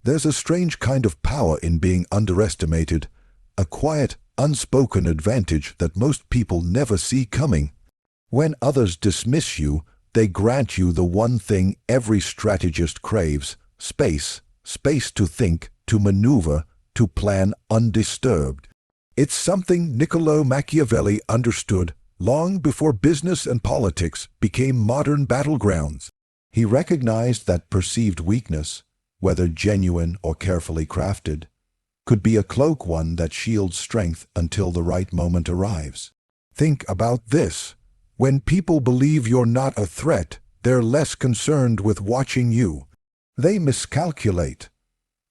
There's a strange kind of power in being underestimated, a quiet, unspoken advantage that most people never see coming. When others dismiss you, they grant you the one thing every strategist craves: space. Space to think, to maneuver, to plan undisturbed. It's something Niccolò Machiavelli understood long before business and politics became modern battlegrounds. He recognized that perceived weakness, whether genuine or carefully crafted, could be a cloak, one that shields strength until the right moment arrives. Think about this. When people believe you're not a threat, they're less concerned with watching you. They miscalculate.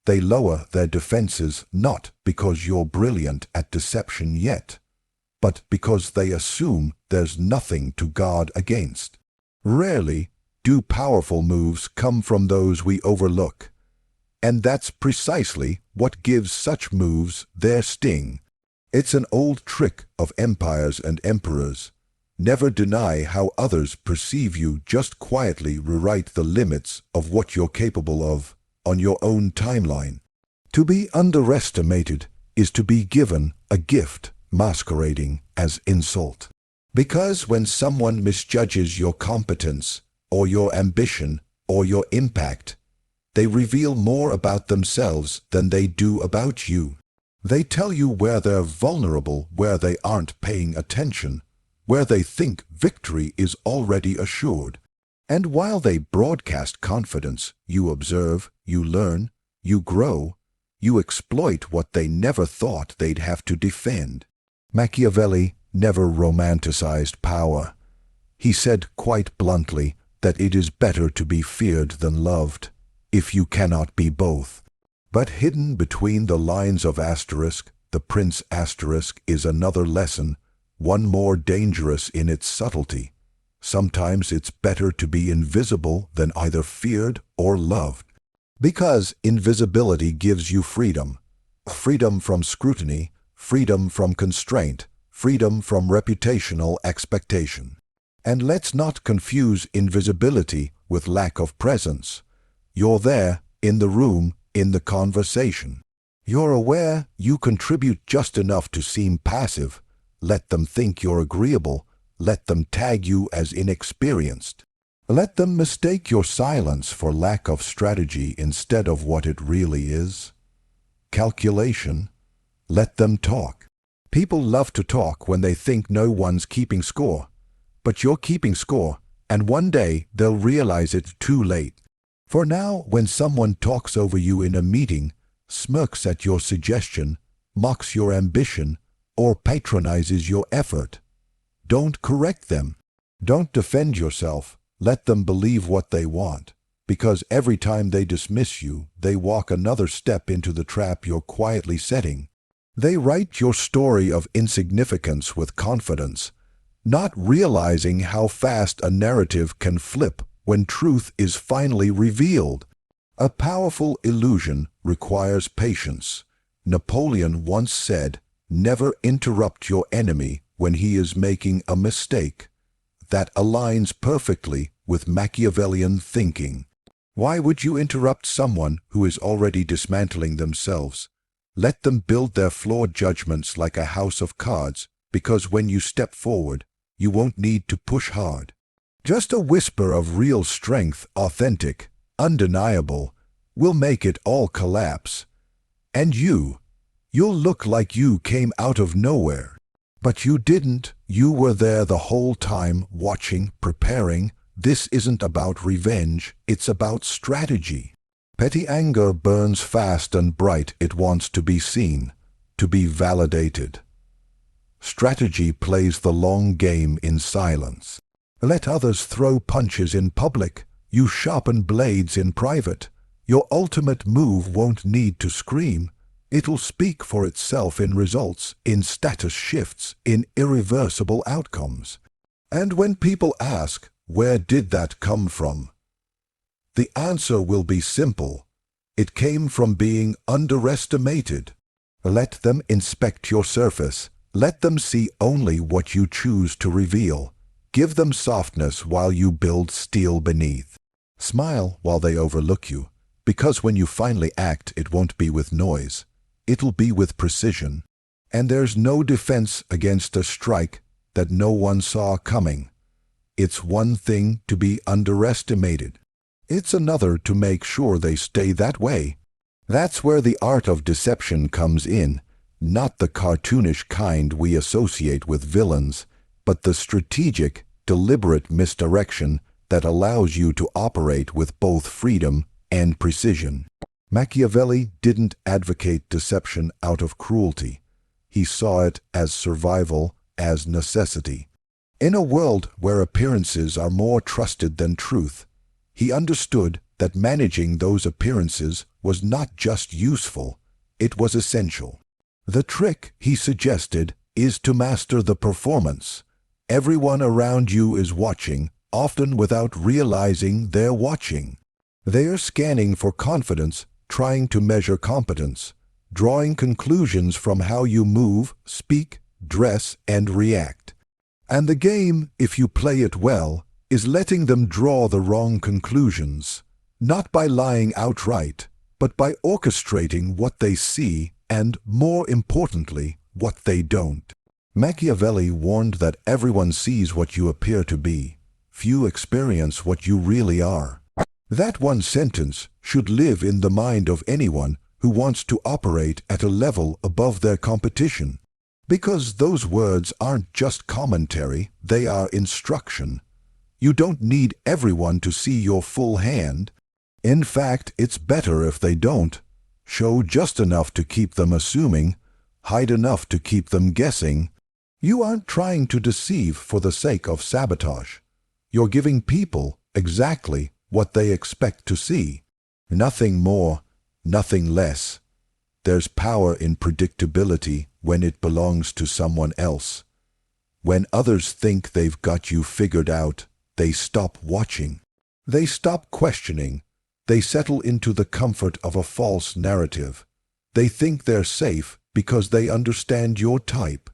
They lower their defenses not because you're brilliant at deception yet, but because they assume there's nothing to guard against. Rarely do powerful moves come from those we overlook. And that's precisely what gives such moves their sting. It's an old trick of empires and emperors. Never deny how others perceive you, just quietly rewrite the limits of what you're capable of on your own timeline. To be underestimated is to be given a gift masquerading as insult. Because when someone misjudges your competence, or your ambition, or your impact, they reveal more about themselves than they do about you. They tell you where they're vulnerable, where they aren't paying attention, where they think victory is already assured. And while they broadcast confidence, you observe, you learn, you grow, you exploit what they never thought they'd have to defend. Machiavelli never romanticized power. He said quite bluntly that it is better to be feared than loved, if you cannot be both. But hidden between the lines of asterisk, the Prince asterisk is another lesson, one more dangerous in its subtlety. Sometimes it's better to be invisible than either feared or loved. Because invisibility gives you freedom. Freedom from scrutiny, freedom from constraint, freedom from reputational expectation. And let's not confuse invisibility with lack of presence. You're there, in the room, in the conversation. You're aware, you contribute just enough to seem passive. Let them think you're agreeable. Let them tag you as inexperienced. Let them mistake your silence for lack of strategy instead of what it really is. Calculation. Let them talk. People love to talk when they think no one's keeping score. But you're keeping score, and one day they'll realize it too late. For now, when someone talks over you in a meeting, smirks at your suggestion, mocks your ambition, or patronizes your effort, don't correct them. Don't defend yourself. Let them believe what they want, because every time they dismiss you, they walk another step into the trap you're quietly setting. They write your story of insignificance with confidence, not realizing how fast a narrative can flip when truth is finally revealed. A powerful illusion requires patience. Napoleon once said, "Never interrupt your enemy when he is making a mistake." That aligns perfectly with Machiavellian thinking. Why would you interrupt someone who is already dismantling themselves? Let them build their flawed judgments like a house of cards, because when you step forward, you won't need to push hard. Just a whisper of real strength, authentic, undeniable, will make it all collapse. And you'll look like you came out of nowhere. But you didn't. You were there the whole time, watching, preparing. This isn't about revenge, it's about strategy. Petty anger burns fast and bright. It wants to be seen, to be validated. Strategy plays the long game in silence. Let others throw punches in public. You sharpen blades in private. Your ultimate move won't need to scream. It'll speak for itself in results, in status shifts, in irreversible outcomes. And when people ask, where did that come from? The answer will be simple. It came from being underestimated. Let them inspect your surface. Let them see only what you choose to reveal. Give them softness while you build steel beneath. Smile while they overlook you, Because when you finally act, it won't be with noise. It'll be with precision. And there's no defense against a strike that no one saw coming. It's one thing to be underestimated. It's another to make sure they stay that way. That's where the art of deception comes in, not the cartoonish kind we associate with villains, but the strategic, deliberate misdirection that allows you to operate with both freedom and precision. Machiavelli didn't advocate deception out of cruelty. He saw it as survival, as necessity. In a world where appearances are more trusted than truth, he understood that managing those appearances was not just useful, it was essential. The trick, he suggested, is to master the performance. Everyone around you is watching, often without realizing they're watching. They're scanning for confidence, trying to measure competence, drawing conclusions from how you move, speak, dress, and react. And the game, if you play it well, is letting them draw the wrong conclusions, not by lying outright, but by orchestrating what they see and, more importantly, what they don't. Machiavelli warned that everyone sees what you appear to be. Few experience what you really are. That one sentence should live in the mind of anyone who wants to operate at a level above their competition. Because those words aren't just commentary, they are instruction. You don't need everyone to see your full hand. In fact, it's better if they don't. Show just enough to keep them assuming, hide enough to keep them guessing. You aren't trying to deceive for the sake of sabotage. You're giving people exactly what they expect to see. Nothing more, nothing less. There's power in predictability when it belongs to someone else. When others think they've got you figured out, they stop watching. They stop questioning. They settle into the comfort of a false narrative. They think they're safe because they understand your type.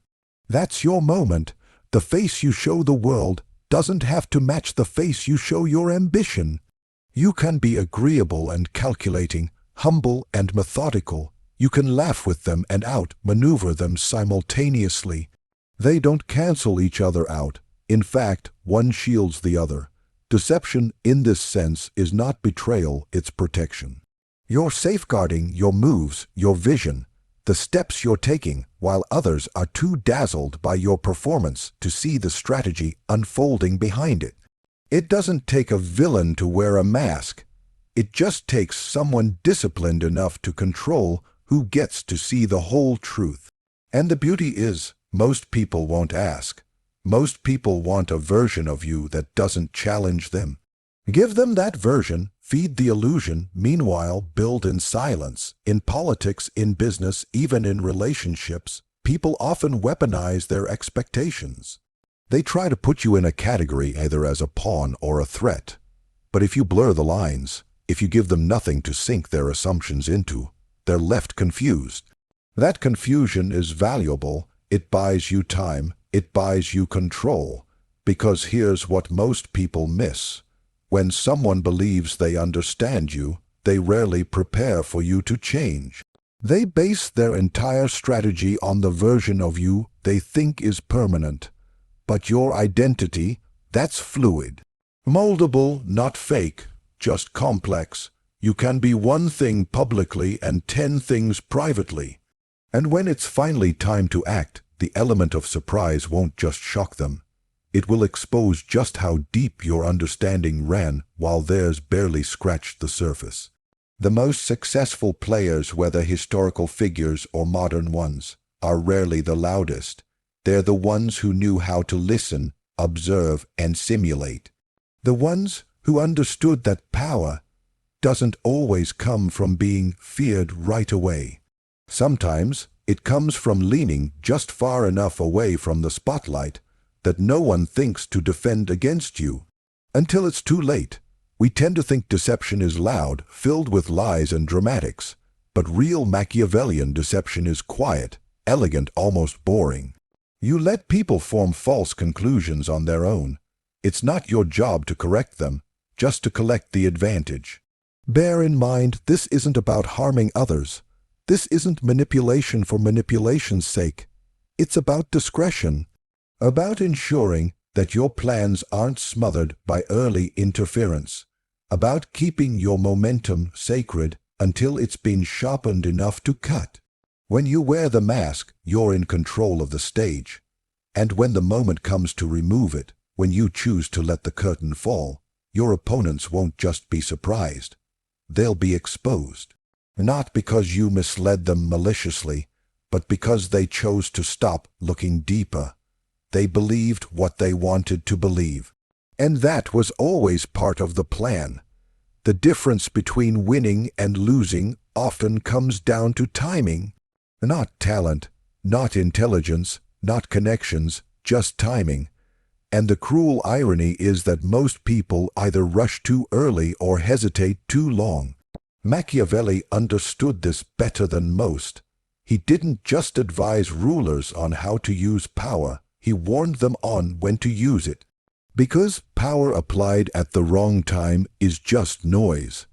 That's your moment. The face you show the world doesn't have to match the face you show your ambition. You can be agreeable and calculating, humble and methodical. You can laugh with them and outmaneuver them simultaneously. They don't cancel each other out. In fact, one shields the other. Deception, in this sense, is not betrayal, it's protection. You're safeguarding your moves, your vision, the steps you're taking, while others are too dazzled by your performance to see the strategy unfolding behind it. It doesn't take a villain to wear a mask. It just takes someone disciplined enough to control who gets to see the whole truth. And the beauty is, most people won't ask. Most people want a version of you that doesn't challenge them. Give them that version, feed the illusion, meanwhile build in silence. In politics, in business, even in relationships, people often weaponize their expectations. They try to put you in a category either as a pawn or a threat. But if you blur the lines, if you give them nothing to sink their assumptions into, they're left confused. That confusion is valuable. It buys you time. It buys you control. Because here's what most people miss. When someone believes they understand you, they rarely prepare for you to change. They base their entire strategy on the version of you they think is permanent. But your identity, that's fluid. Moldable, not fake, just complex. You can be one thing publicly and 10 things privately. And when it's finally time to act, the element of surprise won't just shock them. It will expose just how deep your understanding ran while theirs barely scratched the surface. The most successful players, whether historical figures or modern ones, are rarely the loudest. They're the ones who knew how to listen, observe, and simulate. The ones who understood that power doesn't always come from being feared right away. Sometimes it comes from leaning just far enough away from the spotlight that no one thinks to defend against you. Until it's too late, we tend to think deception is loud, filled with lies and dramatics. But real Machiavellian deception is quiet, elegant, almost boring. You let people form false conclusions on their own. It's not your job to correct them, just to collect the advantage. Bear in mind, this isn't about harming others. This isn't manipulation for manipulation's sake. It's about discretion, about ensuring that your plans aren't smothered by early interference, about keeping your momentum sacred until it's been sharpened enough to cut. When you wear the mask, you're in control of the stage. And when the moment comes to remove it, when you choose to let the curtain fall, your opponents won't just be surprised. They'll be exposed. Not because you misled them maliciously, but because they chose to stop looking deeper. They believed what they wanted to believe. And that was always part of the plan. The difference between winning and losing often comes down to timing. Not talent, not intelligence, not connections, just timing. And the cruel irony is that most people either rush too early or hesitate too long. Machiavelli understood this better than most. He didn't just advise rulers on how to use power, he warned them on when to use it. Because power applied at the wrong time is just noise.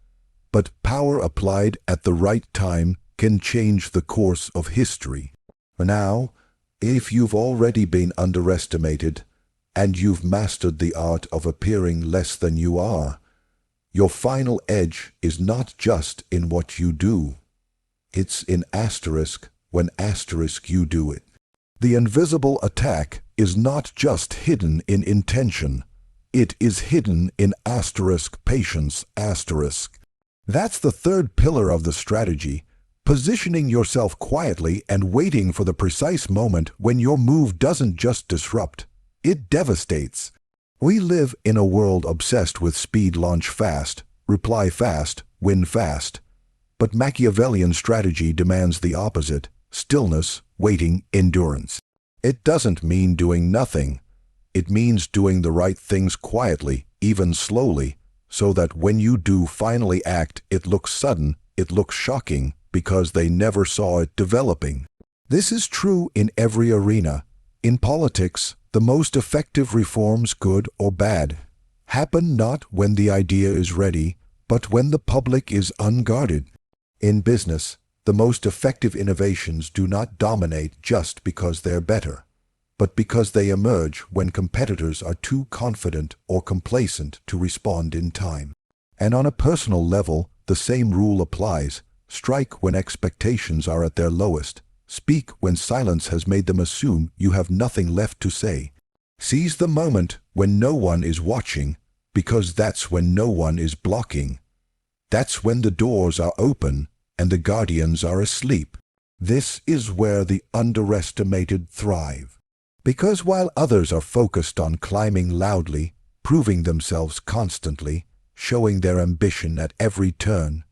But power applied at the right time can change the course of history. Now, if you've already been underestimated, and you've mastered the art of appearing less than you are, your final edge is not just in what you do. It's in asterisk when asterisk you do it. The invisible attack is not just hidden in intention. It is hidden in asterisk patience asterisk. That's the third pillar of the strategy, positioning yourself quietly and waiting for the precise moment when your move doesn't just disrupt, it devastates. We live in a world obsessed with speed, launch fast, reply fast, win fast. But Machiavellian strategy demands the opposite: stillness, waiting, endurance. It doesn't mean doing nothing. It means doing the right things quietly, even slowly, so that when you do finally act, it looks sudden, it looks shocking, because they never saw it developing. This is true in every arena. In politics, the most effective reforms, good or bad, happen not when the idea is ready, but when the public is unguarded. In business, the most effective innovations do not dominate just because they're better, but because they emerge when competitors are too confident or complacent to respond in time. And on a personal level, the same rule applies. Strike when expectations are at their lowest. Speak when silence has made them assume you have nothing left to say. Seize the moment when no one is watching, because that's when no one is blocking. That's when the doors are open and the guardians are asleep. This is where the underestimated thrive. Because while others are focused on climbing loudly, proving themselves constantly, showing their ambition at every turn,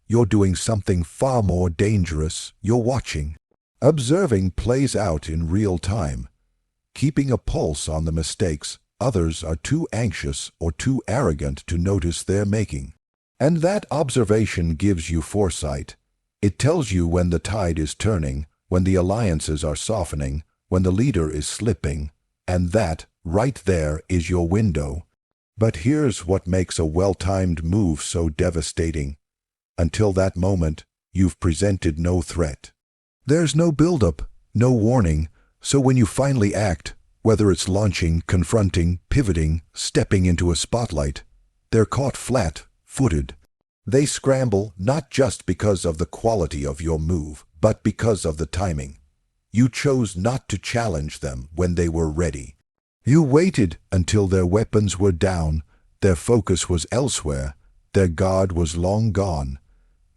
you're doing something far more dangerous. You're watching. Observing plays out in real time. Keeping a pulse on the mistakes others are too anxious or too arrogant to notice they're making. And that observation gives you foresight. It tells you when the tide is turning, when the alliances are softening, when the leader is slipping, and that, right there, is your window. But here's what makes a well-timed move so devastating. Until that moment, you've presented no threat. There's no build-up, no warning, so when you finally act, whether it's launching, confronting, pivoting, stepping into a spotlight, they're caught flat-footed. They scramble not just because of the quality of your move, but because of the timing. You chose not to challenge them when they were ready. You waited until their weapons were down, their focus was elsewhere, their guard was long gone.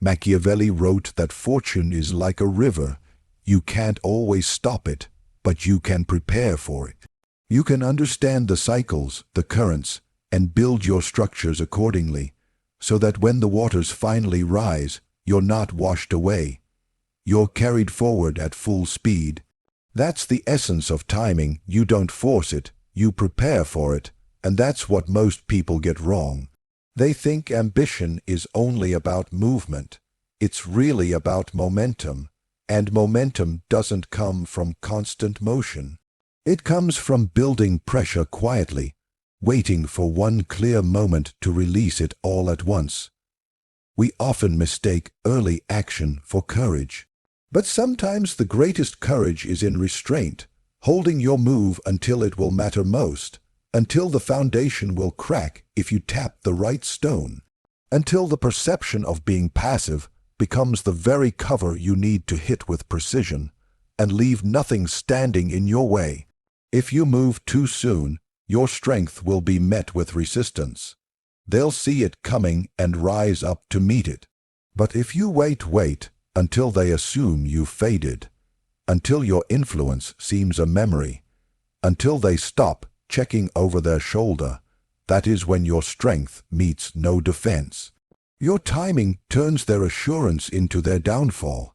Machiavelli wrote that fortune is like a river. You can't always stop it, but you can prepare for it. You can understand the cycles, the currents, and build your structures accordingly, so that when the waters finally rise, you're not washed away. You're carried forward at full speed. That's the essence of timing. You don't force it, you prepare for it, and that's what most people get wrong. They think ambition is only about movement. It's really about momentum, and momentum doesn't come from constant motion. It comes from building pressure quietly, waiting for one clear moment to release it all at once. We often mistake early action for courage. But sometimes the greatest courage is in restraint, holding your move until it will matter most, until the foundation will crack if you tap the right stone, until the perception of being passive becomes the very cover you need to hit with precision, and leave nothing standing in your way. If you move too soon, your strength will be met with resistance. They'll see it coming and rise up to meet it. But if you wait until they assume you've faded, until your influence seems a memory, until they stop checking over their shoulder, that is when your strength meets no defense. Your timing turns their assurance into their downfall.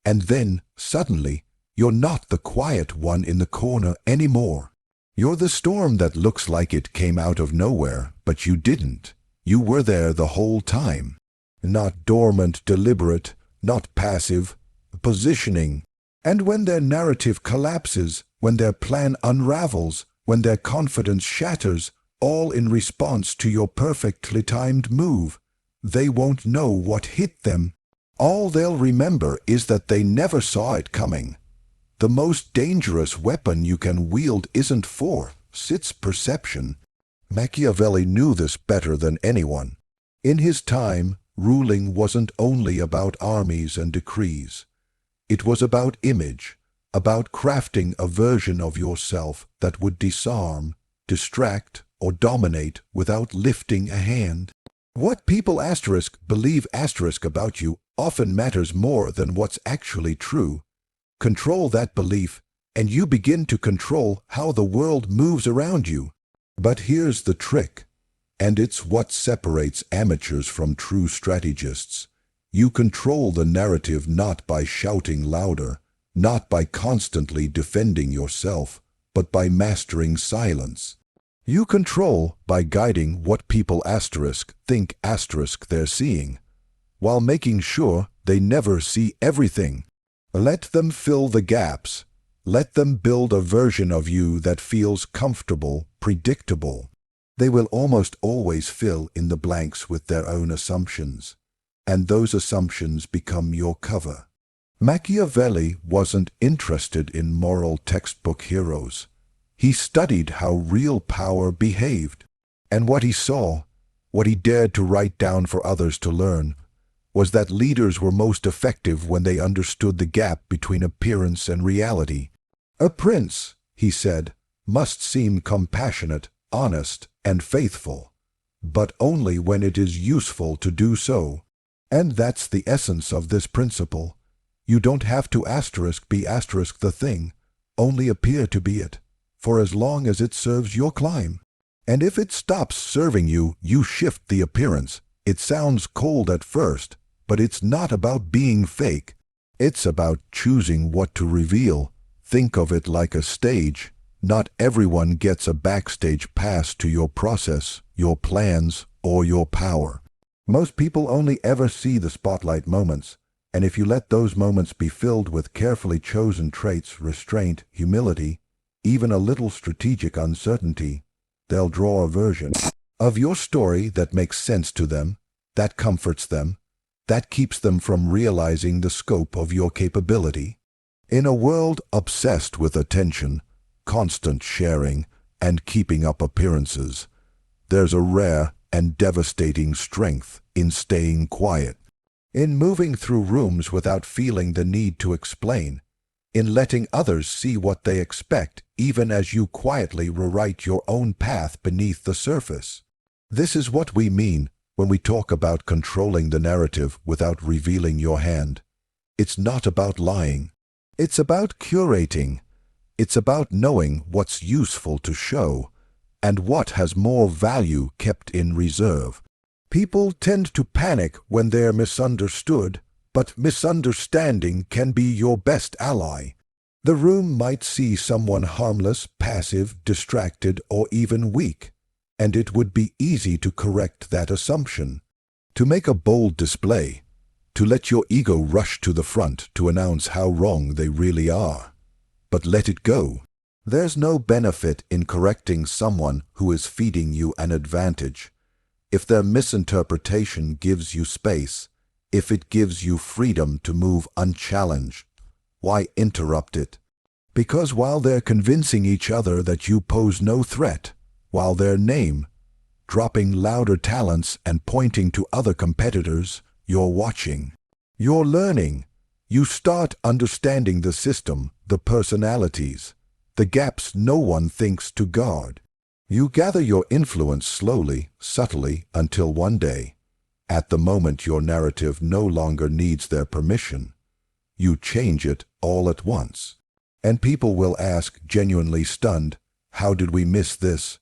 And then, suddenly, you're not the quiet one in the corner anymore. You're the storm that looks like it came out of nowhere, but you didn't. You were there the whole time. Not dormant, deliberate, not passive, positioning. And when their narrative collapses, when their plan unravels, when their confidence shatters, all in response to your perfectly timed move, they won't know what hit them. All they'll remember is that they never saw it coming. The most dangerous weapon you can wield isn't force, it's perception. Machiavelli knew this better than anyone. In his time, ruling wasn't only about armies and decrees. It was about image, about crafting a version of yourself that would disarm, distract, or dominate without lifting a hand. What people believe about you often matters more than what's actually true. Control that belief, and you begin to control how the world moves around you. But here's the trick, and it's what separates amateurs from true strategists. You control the narrative not by shouting louder, not by constantly defending yourself, but by mastering silence. You control by guiding what people think they're seeing, while making sure they never see everything. Let them fill the gaps. Let them build a version of you that feels comfortable, predictable. They will almost always fill in the blanks with their own assumptions, and those assumptions become your cover. Machiavelli wasn't interested in moral textbook heroes. He studied how real power behaved, and what he saw, what he dared to write down for others to learn, was that leaders were most effective when they understood the gap between appearance and reality. A prince, he said, must seem compassionate, honest, and faithful, but only when it is useful to do so. And that's the essence of this principle. You don't have to be the thing, only appear to be it, for as long as it serves your climb. And if it stops serving you, you shift the appearance. It sounds cold at first, but it's not about being fake. It's about choosing what to reveal. Think of it like a stage. Not everyone gets a backstage pass to your process, your plans, or your power. Most people only ever see the spotlight moments, and if you let those moments be filled with carefully chosen traits, restraint, humility, even a little strategic uncertainty, they'll draw a version of your story that makes sense to them, that comforts them, that keeps them from realizing the scope of your capability. In a world obsessed with attention, constant sharing, and keeping up appearances, there's a rare and devastating strength in staying quiet, in moving through rooms without feeling the need to explain, in letting others see what they expect even as you quietly rewrite your own path beneath the surface. This is what we mean when we talk about controlling the narrative without revealing your hand. It's not about lying. It's about curating. It's about knowing what's useful to show and what has more value kept in reserve. People tend to panic when they're misunderstood, but misunderstanding can be your best ally. The room might see someone harmless, passive, distracted, or even weak, and it would be easy to correct that assumption, to make a bold display, to let your ego rush to the front to announce how wrong they really are. But let it go. There's no benefit in correcting someone who is feeding you an advantage. if their misinterpretation gives you space, if it gives you freedom to move unchallenged, why interrupt it? Because while they're convincing each other that you pose no threat, while their name, dropping louder talents and pointing to other competitors, you're watching. You're learning. You start understanding the system, the personalities, the gaps no one thinks to guard. You gather your influence slowly, subtly, until one day, at the moment your narrative no longer needs their permission, you change it all at once. And people will ask, genuinely stunned, how did we miss this?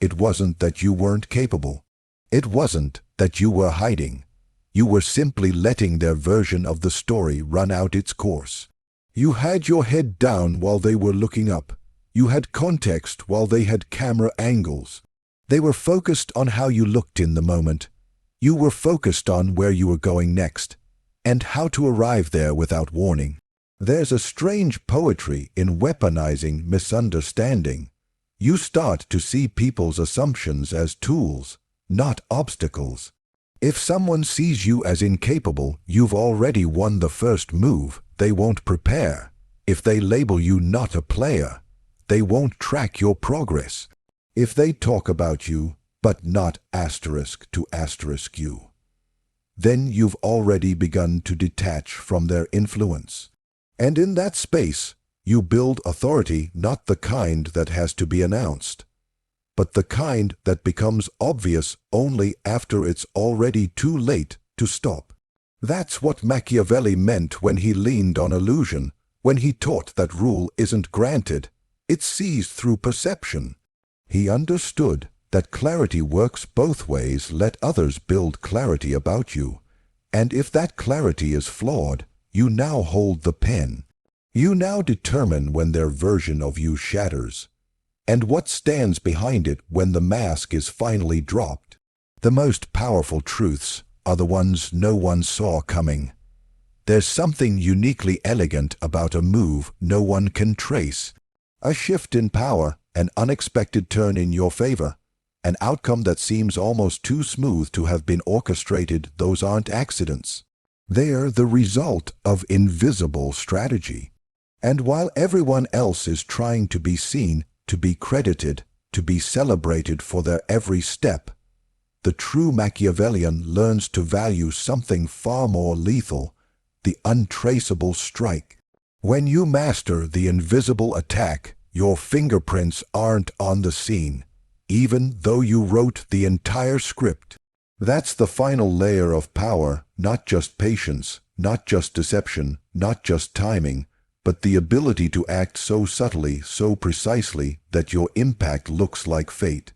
It wasn't that you weren't capable. It wasn't that you were hiding. You were simply letting their version of the story run out its course. You had your head down while they were looking up. You had context while they had camera angles. They were focused on how you looked in the moment. You were focused on where you were going next, and how to arrive there without warning. There's a strange poetry in weaponizing misunderstanding. You start to see people's assumptions as tools, not obstacles. If someone sees you as incapable, you've already won the first move. They won't prepare. If they label you not a player, they won't track your progress. If they talk about you, but not asterisk to asterisk you, then you've already begun to detach from their influence. And in that space, you build authority, not the kind that has to be announced, but the kind that becomes obvious only after it's already too late to stop. That's what Machiavelli meant when he leaned on illusion, when he taught that rule isn't granted, it's seized through perception. He understood that clarity works both ways. Let others build clarity about you, and if that clarity is flawed, you now hold the pen. You now determine when their version of you shatters, and what stands behind it when the mask is finally dropped. The most powerful truths are the ones no one saw coming. There's something uniquely elegant about a move no one can trace. A shift in power, an unexpected turn in your favor, an outcome that seems almost too smooth to have been orchestrated. Those aren't accidents. They're the result of invisible strategy. And while everyone else is trying to be seen, to be credited, to be celebrated for their every step, the true Machiavellian learns to value something far more lethal, the untraceable strike. When you master the invisible attack, your fingerprints aren't on the scene, even though you wrote the entire script. That's the final layer of power, not just patience, not just deception, not just timing, but the ability to act so subtly, so precisely, that your impact looks like fate,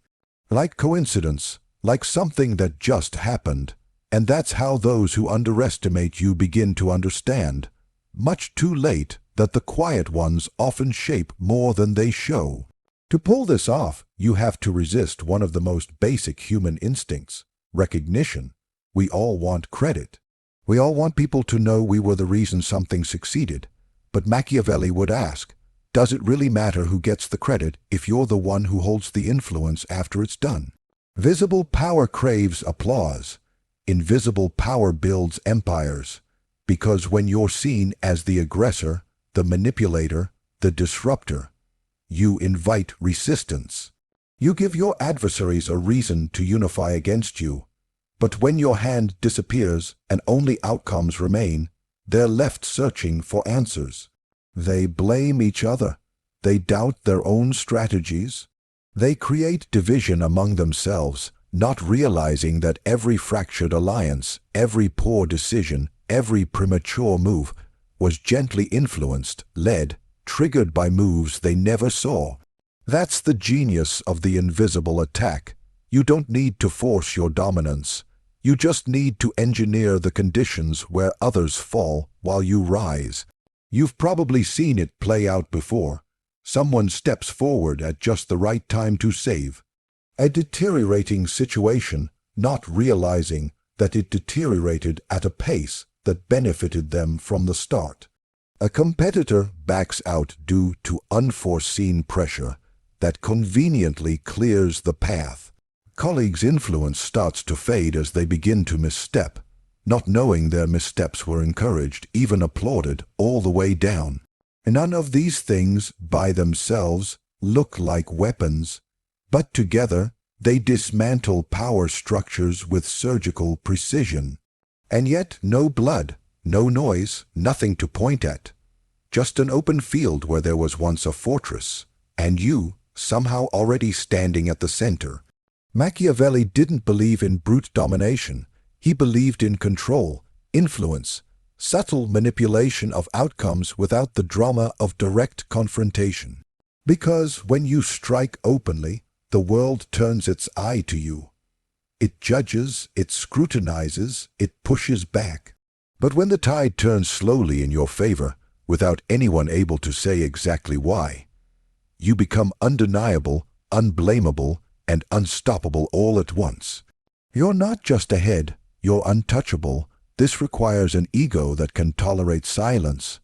like coincidence, like something that just happened. And that's how those who underestimate you begin to understand, much too late, that the quiet ones often shape more than they show. To pull this off, you have to resist one of the most basic human instincts, recognition. We all want credit. We all want people to know we were the reason something succeeded. But Machiavelli would ask, does it really matter who gets the credit if you're the one who holds the influence after it's done? Visible power craves applause. Invisible power builds empires, because when you're seen as the aggressor, the manipulator, the disruptor, you invite resistance. You give your adversaries a reason to unify against you. But when your hand disappears and only outcomes remain, they're left searching for answers. They blame each other. They doubt their own strategies. They create division among themselves, not realizing that every fractured alliance, every poor decision, every premature move was gently influenced, led, triggered by moves they never saw. That's the genius of the invisible attack. You don't need to force your dominance. You just need to engineer the conditions where others fall while you rise. You've probably seen it play out before. Someone steps forward at just the right time to save a deteriorating situation, not realizing that it deteriorated at a pace that benefited them from the start. A competitor backs out due to unforeseen pressure that conveniently clears the path. Colleagues' influence starts to fade as they begin to misstep, not knowing their missteps were encouraged, even applauded, all the way down. None of these things, by themselves, look like weapons, but together they dismantle power structures with surgical precision. And yet no blood, no noise, nothing to point at. Just an open field where there was once a fortress, and you, somehow already standing at the center. Machiavelli didn't believe in brute domination. He believed in control, influence, subtle manipulation of outcomes without the drama of direct confrontation. Because when you strike openly, the world turns its eye to you. It judges, it scrutinizes, it pushes back. But when the tide turns slowly in your favor, without anyone able to say exactly why, you become undeniable, unblameable, and unstoppable all at once. You're not just ahead, you're untouchable. This requires an ego that can tolerate silence.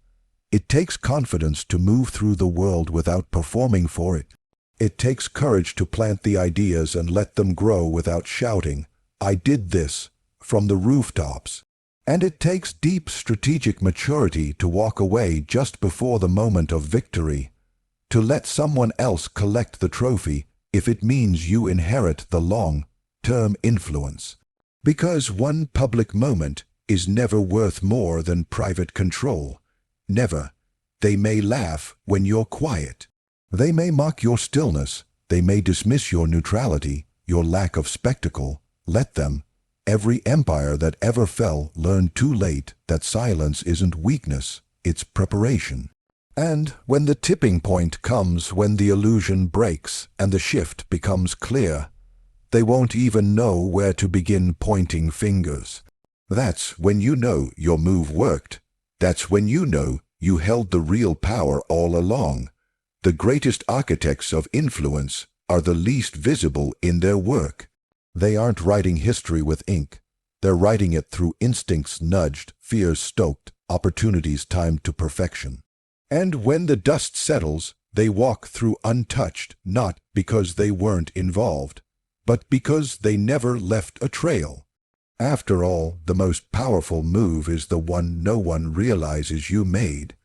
It takes confidence to move through the world without performing for it. It takes courage to plant the ideas and let them grow without shouting, "I did this," from the rooftops. And it takes deep strategic maturity to walk away just before the moment of victory, to let someone else collect the trophy if it means you inherit the long-term influence. Because one public moment is never worth more than private control. Never. They may laugh when you're quiet. They may mock your stillness. They may dismiss your neutrality, your lack of spectacle. Let them. Every empire that ever fell learned too late that silence isn't weakness, it's preparation. And when the tipping point comes, when the illusion breaks and the shift becomes clear, they won't even know where to begin pointing fingers. That's when you know your move worked. That's when you know you held the real power all along. The greatest architects of influence are the least visible in their work. They aren't writing history with ink. They're writing it through instincts nudged, fears stoked, opportunities timed to perfection. And when the dust settles, they walk through untouched, not because they weren't involved, but because they never left a trail. After all, the most powerful move is the one no one realizes you made.